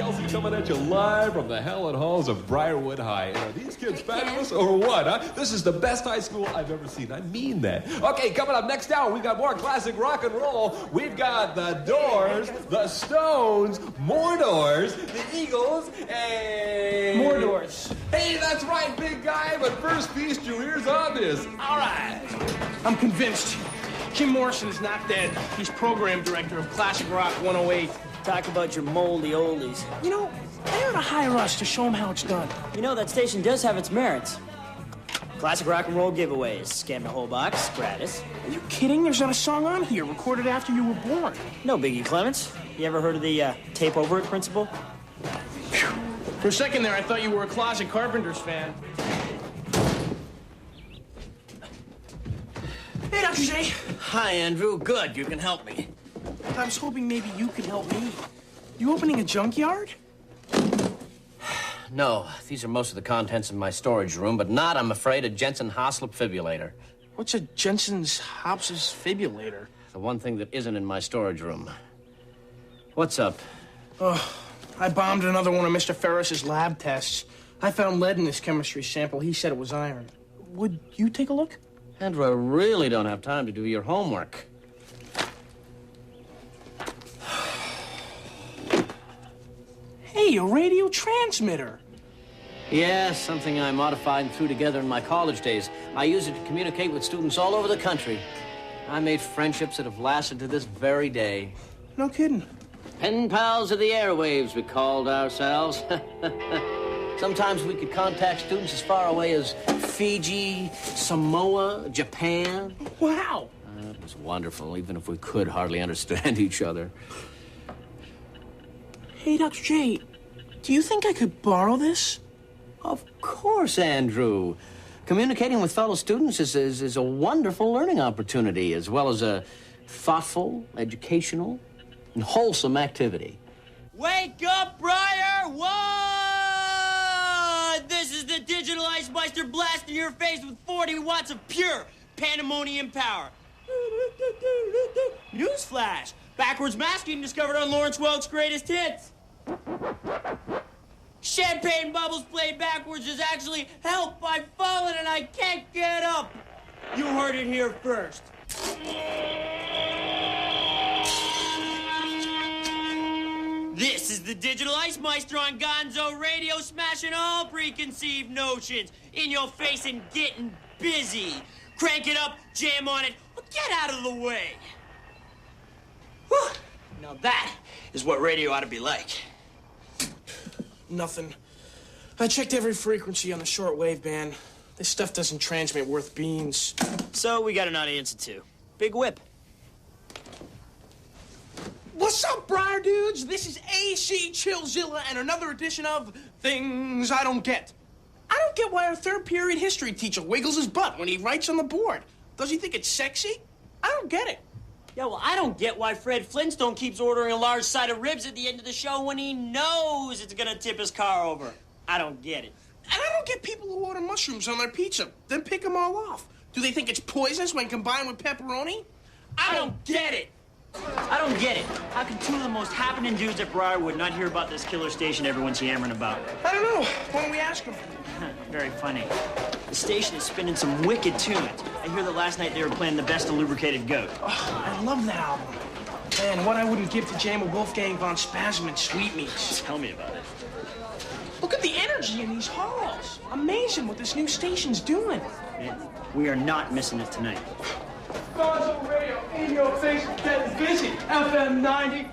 Kelsey coming at you live from the hallowed halls of Briarwood High. And are these kids fabulous or what, huh? This is the best high school I've ever seen. I mean that. Okay, coming up next hour, we got more classic rock and roll. We've got the Doors, the Stones, more Doors, the Eagles, and... More Doors. Hey, that's right, big guy. But first, feast your ears on this. All right. I'm convinced. Jim Morrison is not dead. He's program director of Classic Rock 108. Talk about your moldy oldies. You know, they ought to hire us to show them how it's done. You know, that station does have its merits. Classic rock and roll giveaways. Scan the whole box, gratis. Are you kidding? There's not a song on here recorded after you were born. No biggie, Clements. You ever heard of the tape over it principle? Phew. For a second there, I thought you were a closet Carpenters fan. Hey, Dr. J. Hi, Andrew. Good. You can help me. I was hoping maybe you could help me. You opening a junkyard? No, these are most of the contents in my storage room, but not, I'm afraid, a Jensen Hoslop fibrillator. What's a Jensen's Hops's fibrillator? The one thing that isn't in my storage room. What's up? Oh, I bombed another one of Mr. Ferris's lab tests. I found lead in this chemistry sample. He said it was iron. Would you take a look? Andrew, I really don't have time to do your homework. Hey, a radio transmitter. Yeah, something I modified and threw together in my college days. I use it to communicate with students all over the country. I made friendships that have lasted to this very day. No kidding. Pen pals of the airwaves, we called ourselves. Sometimes we could contact students as far away as Fiji, Samoa, Japan. Wow. It was wonderful, even if we could hardly understand each other. Hey, Dr. J, do you think I could borrow this? Of course, Andrew. Communicating with fellow students is a wonderful learning opportunity, as well as a thoughtful, educational, and wholesome activity. Wake up, Briar! What? This is the digital ice meister blasting your face with 40 watts of pure pandemonium power. Newsflash! Backwards masking discovered on Lawrence Welk's greatest hits. Champagne bubbles played backwards is actually help. I've fallen and I can't get up. You heard it here first. This is the Digital Ice Meister on Gonzo Radio, smashing all preconceived notions in your face and getting busy. Crank it up, jam on it, or get out of the way. Whew. Now that is what radio ought to be like. Nothing. I checked every frequency on the shortwave band. This stuff doesn't transmit worth beans. So we got an audience of two. Big whip. What's up, Briar dudes? This is AC Chillzilla and another edition of Things I Don't Get. I don't get why our third period history teacher wiggles his butt when he writes on the board. Does he think it's sexy? I don't get it. Yeah, well, I don't get why Fred Flintstone keeps ordering a large side of ribs at the end of the show when he knows it's gonna tip his car over. I don't get it. And I don't get people who order mushrooms on their pizza, then pick them all off. Do they think it's poisonous when combined with pepperoni? I don't get it. I don't get it. How can two of the most happening dudes at Briarwood not hear about this killer station everyone's yammering about? I don't know. Why don't we ask them? Very funny. The station is spinning some wicked tunes. I hear that last night they were playing the best of Lubricated Goat. Oh, I love that album. Man, what I wouldn't give to jam with Wolfgang von Spasm and Sweetmeats. Tell me about it. Look at the energy in these halls. Amazing what this new station's doing. Man, we are not missing it tonight. Gonzo Radio, in your face, getting busy. FM 90.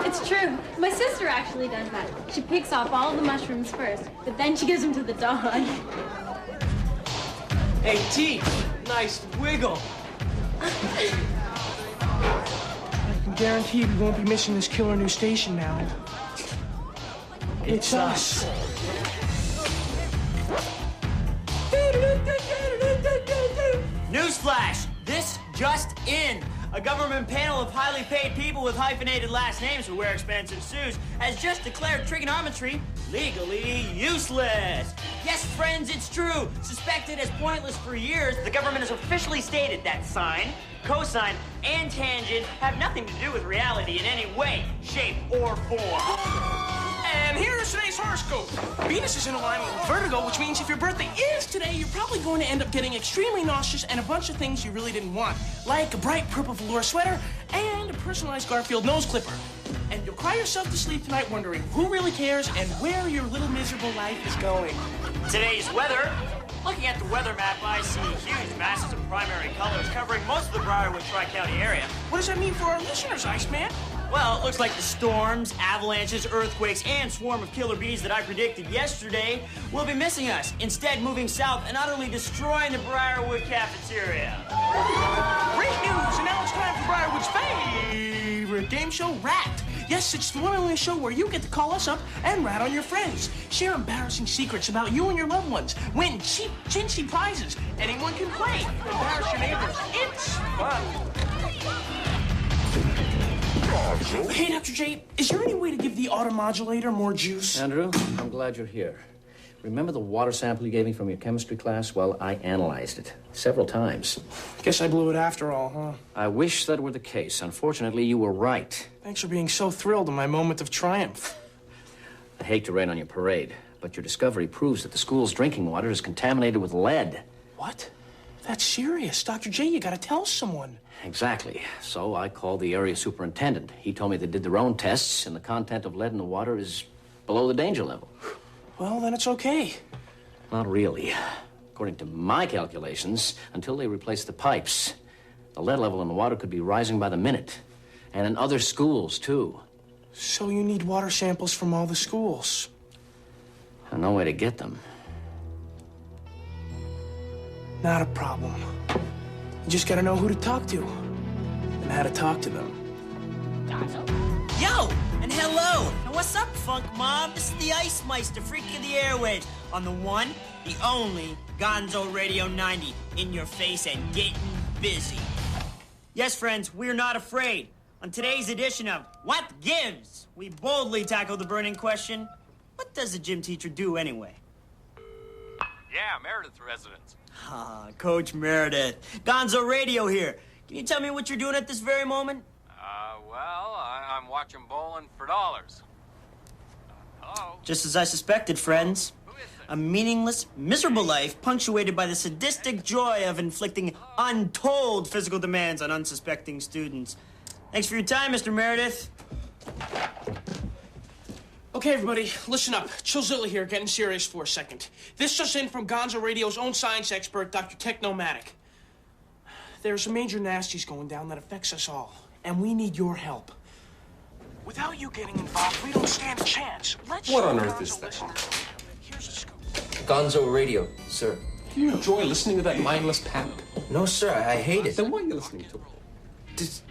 It's true. My sister actually does that. She picks off all the mushrooms first, but then she gives them to the dog. Hey, T, nice wiggle. I can guarantee we won't be missing this killer new station now. It's us. Newsflash! This just in. A government panel of highly paid people with hyphenated last names who wear expensive suits has just declared trigonometry legally useless. Yes, friends, it's true. Suspected as pointless for years, the government has officially stated that sine, cosine, and tangent have nothing to do with reality in any way, shape, or form. And here's today's horoscope. Venus is in alignment with Vertigo, which means if your birthday is today, you're probably going to end up getting extremely nauseous and a bunch of things you really didn't want, like a bright purple velour sweater and a personalized Garfield nose clipper. And you'll cry yourself to sleep tonight wondering who really cares and where your little miserable life is going. Today's weather. Looking at the weather map, I see huge masses of primary colors covering most of the Briarwood Tri-County area. What does that mean for our listeners, Iceman? Well, it looks like the storms, avalanches, earthquakes, and swarm of killer bees that I predicted yesterday will be missing us, instead moving south and utterly destroying the Briarwood cafeteria. Great news! And now it's time for Briarwood's favorite game show, Rat. Yes, it's the one and only show where you get to call us up and rat on your friends. Share embarrassing secrets about you and your loved ones. Win cheap, chintzy prizes. Anyone can play. Embarrass your neighbors. It's fun. Hey, Dr. J, is there any way to give the automodulator more juice? Andrew, I'm glad you're here. Remember the water sample you gave me from your chemistry class? Well, I analyzed it several times. Guess I blew it after all, huh? I wish that were the case. Unfortunately, you were right. Thanks for being so thrilled in my moment of triumph. I hate to rain on your parade, but your discovery proves that the school's drinking water is contaminated with lead. What? That's serious. Dr. J, you gotta tell someone. Exactly. So I called the area superintendent. He told me they did their own tests, and the content of lead in the water is below the danger level. Well, then it's okay. Not really. According to my calculations, until they replace the pipes, the lead level in the water could be rising by the minute. And in other schools, too. So you need water samples from all the schools? And no way to get them. Not a problem. You just gotta know who to talk to and how to talk to them. Yo, and hello. And what's up, Funk Mob? This is the Ice Meister, freak of the airwaves, on the one, the only Gonzo Radio 90, in your face and getting busy. Yes, friends, we're not afraid. On today's edition of What Gives, we boldly tackle the burning question, what does a gym teacher do anyway? Yeah, Meredith residence. Ah, Coach Meredith. Gonzo Radio here. Can you tell me what you're doing at this very moment? I'm watching bowling for dollars. Hello? Just as I suspected, friends. A meaningless, miserable life punctuated by the sadistic joy of inflicting untold physical demands on unsuspecting students. Thanks for your time, Mr. Meredith. Okay, everybody, listen up. Chillzilla here, getting serious for a second. This just in from Gonzo Radio's own science expert, Dr. Technomatic. There's some major nasties going down that affects us all, and we need your help. Without you getting involved, we don't stand a chance. Let's What show on earth Gonzo is that? listeners. Here's a scoop. Gonzo Radio, sir. Do you enjoy listening to that mindless pap? No, sir, I hate it. Then why are you listening to it?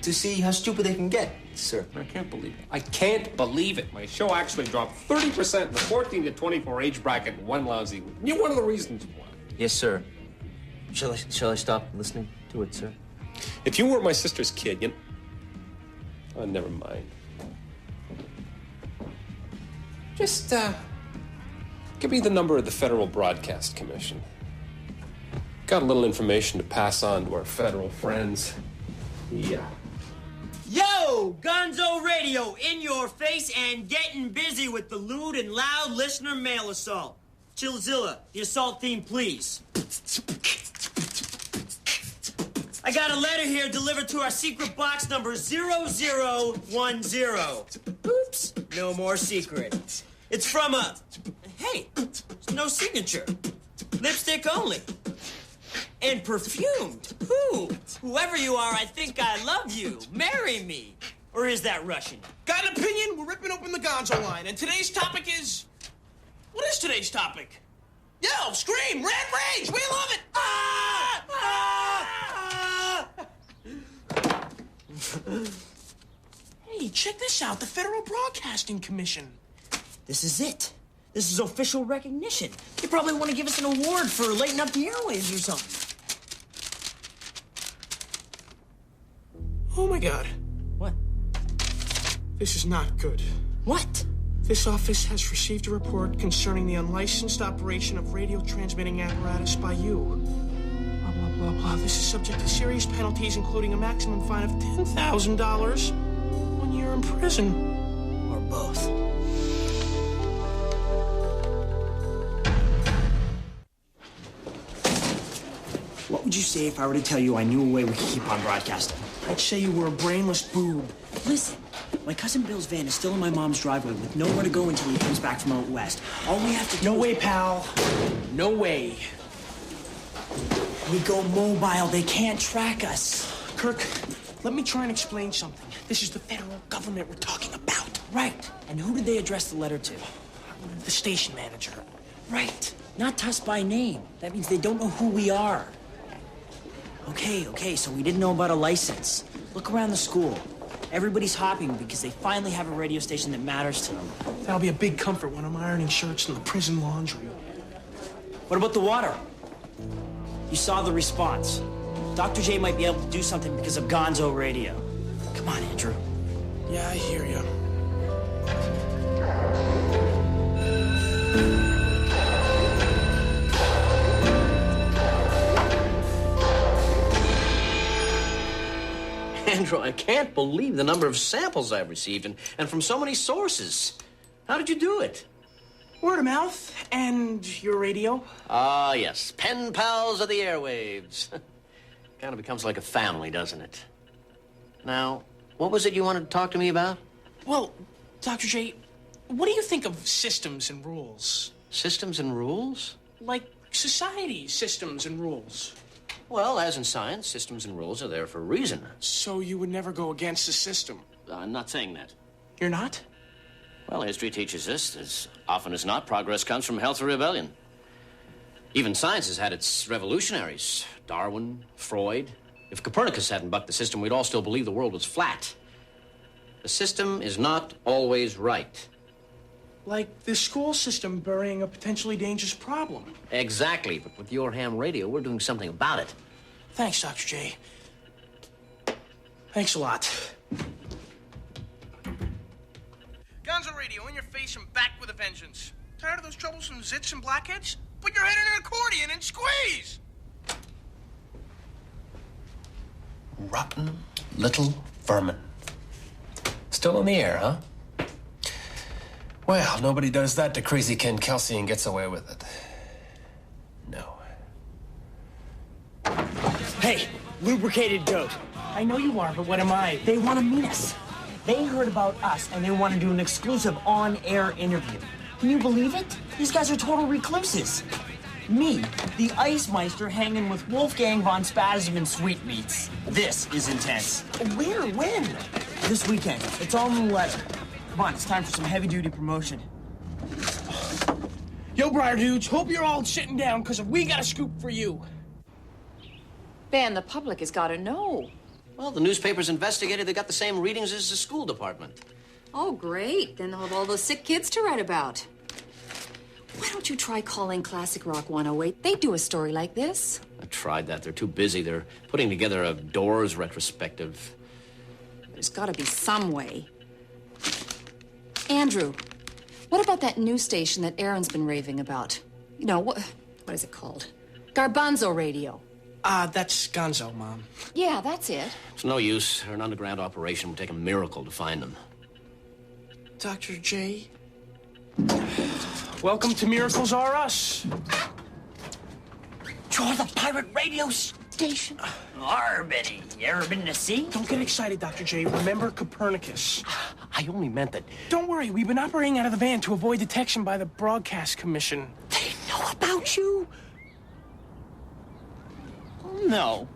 To see how stupid they can get, sir. I can't believe it. I can't believe it. My show actually dropped 30% in the 14 to 24 age bracket in one lousy week. You're one of the reasons why. Yes, sir. Shall I stop listening to it, sir? If you weren't my sister's kid, you... Oh, never mind. Just, give me the number of the Federal Broadcast Commission. Got a little information to pass on to our federal friends. Yeah. Yo, Gonzo Radio, in your face and getting busy with the lewd and loud listener mail assault. Chillzilla, the assault theme, please. I got a letter here delivered to our secret box number 0010. Oops, no more secret. It's from a... Hey, no signature. Lipstick only. And perfumed. Whoever you are, I think I love you. Marry me. Or is that Russian? Got an opinion? We're ripping open the Gonzo line, and today's topic is... What is today's topic? Yo, scream, red rage, we love it! Ah! Ah! Hey, check this out, the Federal Broadcasting Commission. This is it. This is official recognition. They probably want to give us an award for lighting up the airwaves or something. Oh my God. What? This is not good. What? This office has received a report concerning the unlicensed operation of radio transmitting apparatus by you. Blah, blah, blah, blah. This is subject to serious penalties, including a maximum fine of $10,000, 1 year in prison. Or both. What would you say if I were to tell you I knew a way we could keep on broadcasting? I'd say you were a brainless boob. Listen, my cousin Bill's van is still in my mom's driveway with nowhere to go until he comes back from out west. All we have to do... No way, pal. No way. We go mobile. They can't track us. Kirk, let me try and explain something. This is the federal government we're talking about. Right. And who did they address the letter to? The station manager. Right. Not us by name. That means they don't know who we are. Okay, so we didn't know about a license. Look around the school. Everybody's hopping because they finally have a radio station that matters to them. That'll be a big comfort when I'm ironing shirts in the prison laundry. What about the water? You saw the response. Dr. J might be able to do something because of Gonzo Radio. Come on, Andrew. Yeah, I hear you. Andrew, I can't believe the number of samples I've received and from so many sources. How did you do it? Word of mouth and your radio. Ah, yes. Pen pals of the airwaves. Kind of becomes like a family, doesn't it? Now, what was it you wanted to talk to me about? Well, Dr. J, what do you think of systems and rules? Systems and rules? Like society systems and rules. Well, as in science, systems and rules are there for a reason. So you would never go against the system? I'm not saying that. You're not? Well, history teaches us, as often as not, progress comes from health or rebellion. Even science has had its revolutionaries. Darwin, Freud. If Copernicus hadn't bucked the system, we'd all still believe the world was flat. The system is not always right. Like the school system burying a potentially dangerous problem. Exactly, but with your ham radio, we're doing something about it. Thanks, Dr. J. Thanks a lot. Gonzo Radio, in your face and back with a vengeance. Tired of those troublesome zits and blackheads? Put your head in an accordion and squeeze! Rotten little vermin. Still in the air, huh? Well, nobody does that to crazy Ken Kelsey and gets away with it. No. Hey, lubricated goat. I know you are, but what am I? They want to meet us. They heard about us, and they want to do an exclusive on-air interview. Can you believe it? These guys are total recluses. Me, the Ice Meister, hanging with Wolfgang von Spasm and Sweetmeats. This is intense. Where? When? This weekend. It's all in the letter. Come on, it's time for some heavy-duty promotion. Yo, Briar dudes, hope you're all sitting down, because we got a scoop for you. Ben, the public has got to know. Well, the newspapers investigated. They got the same readings as the school department. Oh, great. Then they'll have all those sick kids to write about. Why don't you try calling Classic Rock 108? They do a story like this. I tried that. They're too busy. They're putting together a Doors retrospective. There's got to be some way. Andrew, what about that news station that Aaron's been raving about? You know, what is it called? Garbanzo Radio. That's Gonzo, Mom. Yeah, that's it. It's no use. They're an underground operation. It would take a miracle to find them. Dr. J. Welcome to Miracles Are Us. You're the pirate radio station. Betty, you ever been to sea? Don't get excited, Dr. J. Remember Copernicus. I only meant that... Don't worry, we've been operating out of the van to avoid detection by the Broadcast Commission. They know about you? No.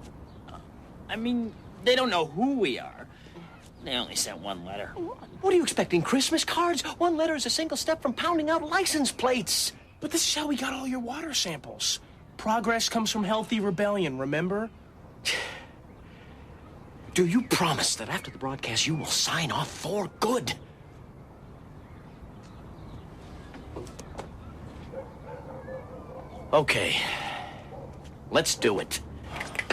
I mean, they don't know who we are. They only sent one letter. What are you expecting, Christmas cards? One letter is a single step from pounding out license plates. But this is how we got all your water samples. Progress comes from healthy rebellion, remember? Do you promise that after the broadcast you will sign off for good? Okay. Let's do it.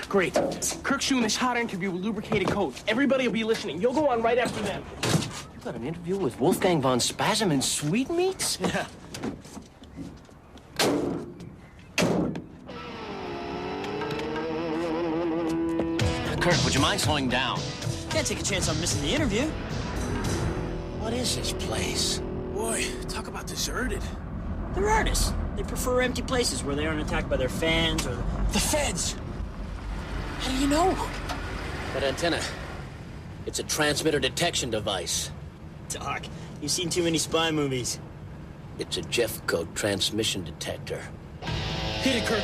Great. Kirk's doing this hot interview with lubricated coat. Everybody will be listening. You'll go on right after them. You got an interview with Wolfgang von Spasm and Sweetmeats? Yeah. Kirk, would you mind slowing down? Can't take a chance on missing the interview. What is this place? Boy, talk about deserted. They're artists. They prefer empty places where they aren't attacked by their fans or The feds! How do you know? That antenna. It's a transmitter detection device. Doc, you've seen too many spy movies. It's a Jeff code transmission detector. Hit it, Kirk.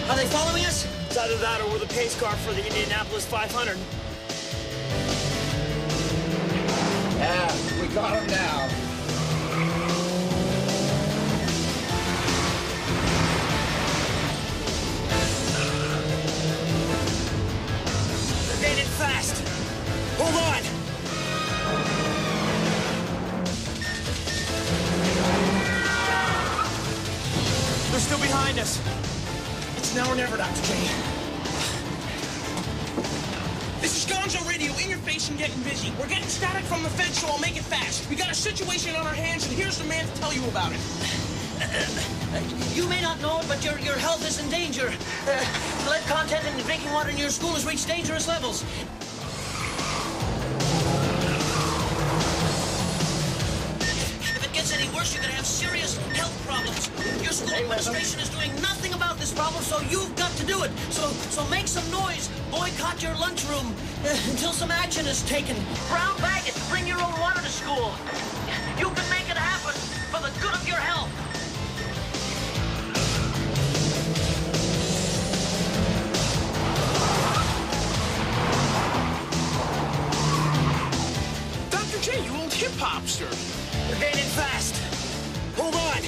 Are they following us? It's either that or we're the pace car for the Indianapolis 500. Yeah, we got him now. They're gaining fast. Hold on. They're still behind us. It's now or never, Dr. J. This is Gonzo Radio, in your face and getting busy. We're getting static from the feds, so I'll make it fast. We got a situation on our hands, and here's the man to tell you about it. You may not know it, but your health is in danger. Lead content in the drinking water in your school has reached dangerous levels. If it gets any worse, you're going to have serious health problems. Your school administration is doing nothing about this problem, so you've got to do it. So make some noise. Boycott your lunchroom until some action is taken. Brown bag it. Bring your own water to school. You can make it happen for the good of your health. Dr. J, you old hip-hopster. They're gaining fast. Hold on.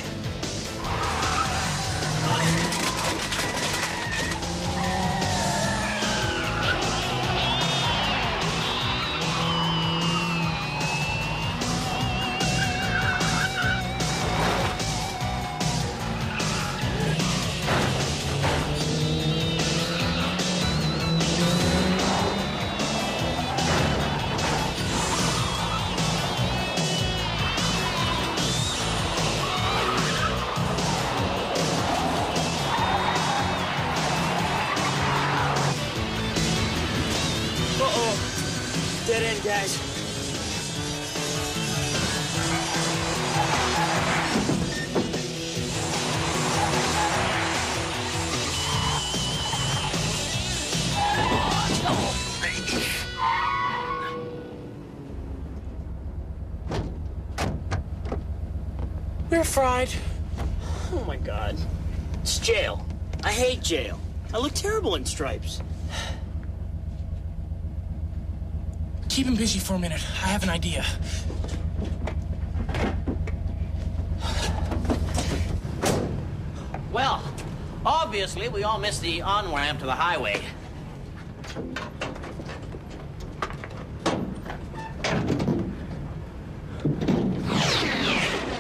Uh-oh. Dead end, guys. We're fried. Oh my God. It's jail. I hate jail. I look terrible in stripes. Keep him busy for a minute. I have an idea. Well, obviously, we all missed the on-ramp to the highway.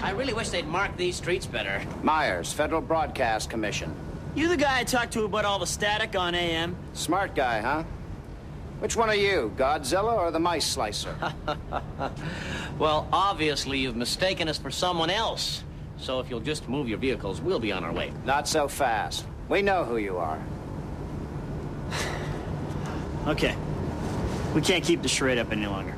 I really wish they'd mark these streets better. Myers, Federal Broadcast Commission. You the guy I talked to about all the static on AM? Smart guy, huh? Which one are you, Godzilla or the mice slicer? Well, obviously, you've mistaken us for someone else. So if you'll just move your vehicles, we'll be on our way. Not so fast. We know who you are. Okay. We can't keep the charade up any longer.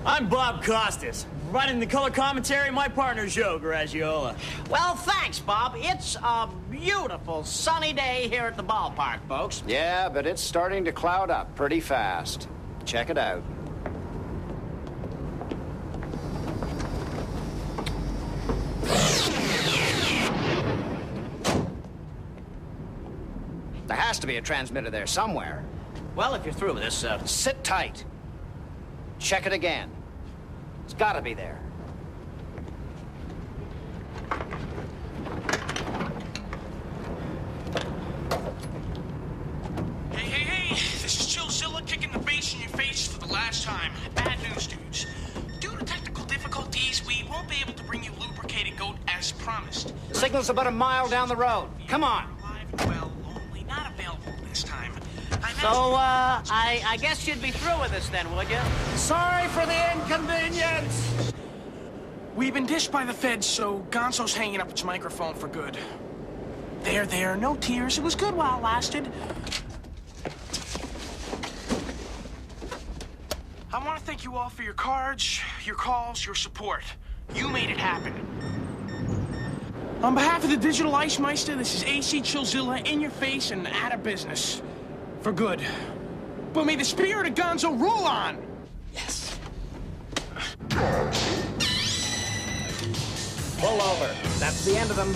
I'm Bob Costas. Providing the color commentary, my partner, Joe Garagiola. Well, thanks, Bob. It's a beautiful sunny day here at the ballpark, folks. Yeah, but it's starting to cloud up pretty fast. Check it out. There has to be a transmitter there somewhere. Well, if you're through with this, Sit tight. Check it again. It's gotta be there. Hey, this is Chillzilla kicking the bass in your face for the last time. Bad news, dudes. Due to technical difficulties, promised. Signal's about a mile down the road. Come on. Well, only not available this time. So, I guess you'd be through with us then, would you? Sorry for the inconvenience. We've been dished by the feds, so Gonzo's hanging up its microphone for good. There, no tears. It was good while it lasted. I want to thank you all for your cards, your calls, your support. You made it happen. On behalf of the Digital Ice Meister, this is AC Chillzilla, in your face and out of business. For good. But may the spirit of Gonzo roll on! Yes. Pull over. That's the end of them.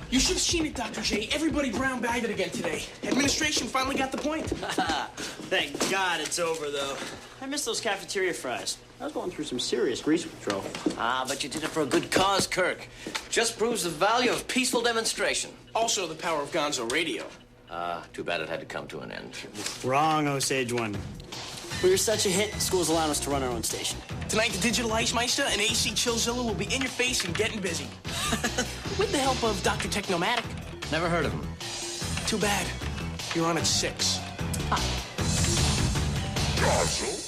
You should have seen it, Dr. J. Everybody brown-bagged it again today. Administration finally got the point. Thank God it's over, though. I miss those cafeteria fries. I was going through some serious grease withdrawal. Ah, but you did it for a good cause, Kirk. Just proves the value of peaceful demonstration. Also, the power of Gonzo Radio. Too bad it had to come to an end. Wrong, Osage One. We were such a hit, school's allowed us to run our own station. Tonight, the Digital Ice Meister and AC Chillzilla will be in your face and getting busy. With the help of Dr. Technomatic. Never heard of him. Too bad. You're on at 6. Gonzo